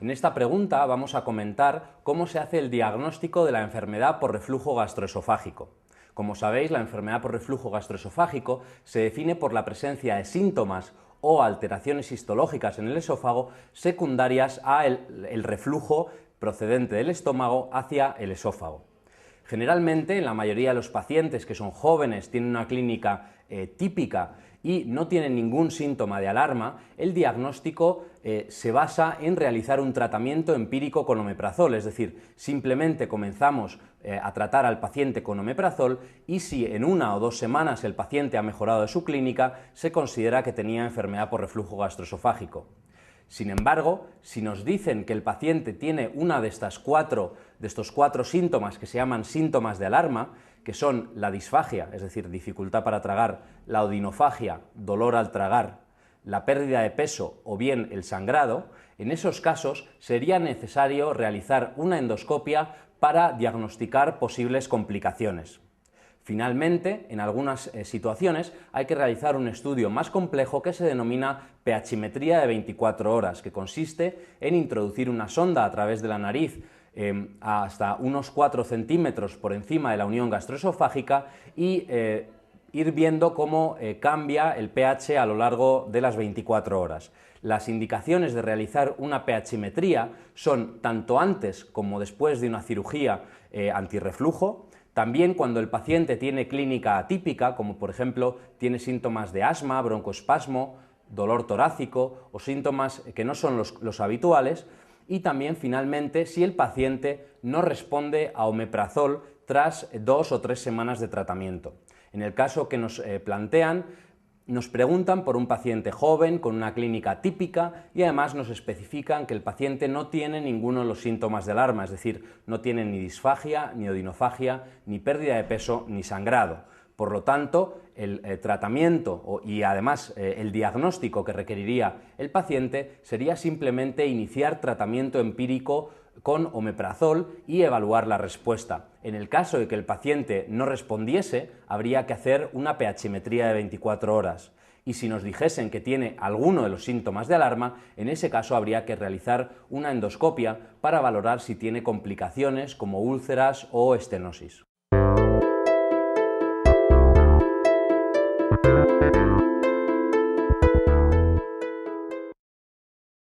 En esta pregunta vamos a comentar cómo se hace el diagnóstico de la enfermedad por reflujo gastroesofágico. Como sabéis, la enfermedad por reflujo gastroesofágico se define por la presencia de síntomas o alteraciones histológicas en el esófago secundarias al reflujo procedente del estómago hacia el esófago. Generalmente, en la mayoría de los pacientes que son jóvenes, tienen una clínica típica y no tienen ningún síntoma de alarma, el diagnóstico se basa en realizar un tratamiento empírico con omeprazol, es decir, simplemente comenzamos a tratar al paciente con omeprazol y si en 1 o 2 semanas el paciente ha mejorado de su clínica, se considera que tenía enfermedad por reflujo gastroesofágico. Sin embargo, si nos dicen que el paciente tiene una de estos cuatro síntomas que se llaman síntomas de alarma, que son la disfagia, es decir, dificultad para tragar, la odinofagia, dolor al tragar, la pérdida de peso o bien el sangrado, en esos casos sería necesario realizar una endoscopia para diagnosticar posibles complicaciones. Finalmente, en algunas situaciones hay que realizar un estudio más complejo que se denomina pHimetría de 24 horas, que consiste en introducir una sonda a través de la nariz hasta unos 4 centímetros por encima de la unión gastroesofágica y ir viendo cómo cambia el pH a lo largo de las 24 horas. Las indicaciones de realizar una pHimetría son tanto antes como después de una cirugía antirreflujo. También cuando el paciente tiene clínica atípica, como por ejemplo tiene síntomas de asma, broncoespasmo, dolor torácico o síntomas que no son los habituales, y también finalmente si el paciente no responde a omeprazol tras 2 o 3 semanas de tratamiento. En el caso que nos plantean, nos preguntan por un paciente joven con una clínica típica y además nos especifican que el paciente no tiene ninguno de los síntomas de alarma, es decir, no tiene ni disfagia, ni odinofagia, ni pérdida de peso, ni sangrado. Por lo tanto, el tratamiento y además el diagnóstico que requeriría el paciente sería simplemente iniciar tratamiento empírico con omeprazol y evaluar la respuesta. En el caso de que el paciente no respondiese, habría que hacer una pHimetría de 24 horas. Y si nos dijesen que tiene alguno de los síntomas de alarma, en ese caso habría que realizar una endoscopia para valorar si tiene complicaciones como úlceras o estenosis.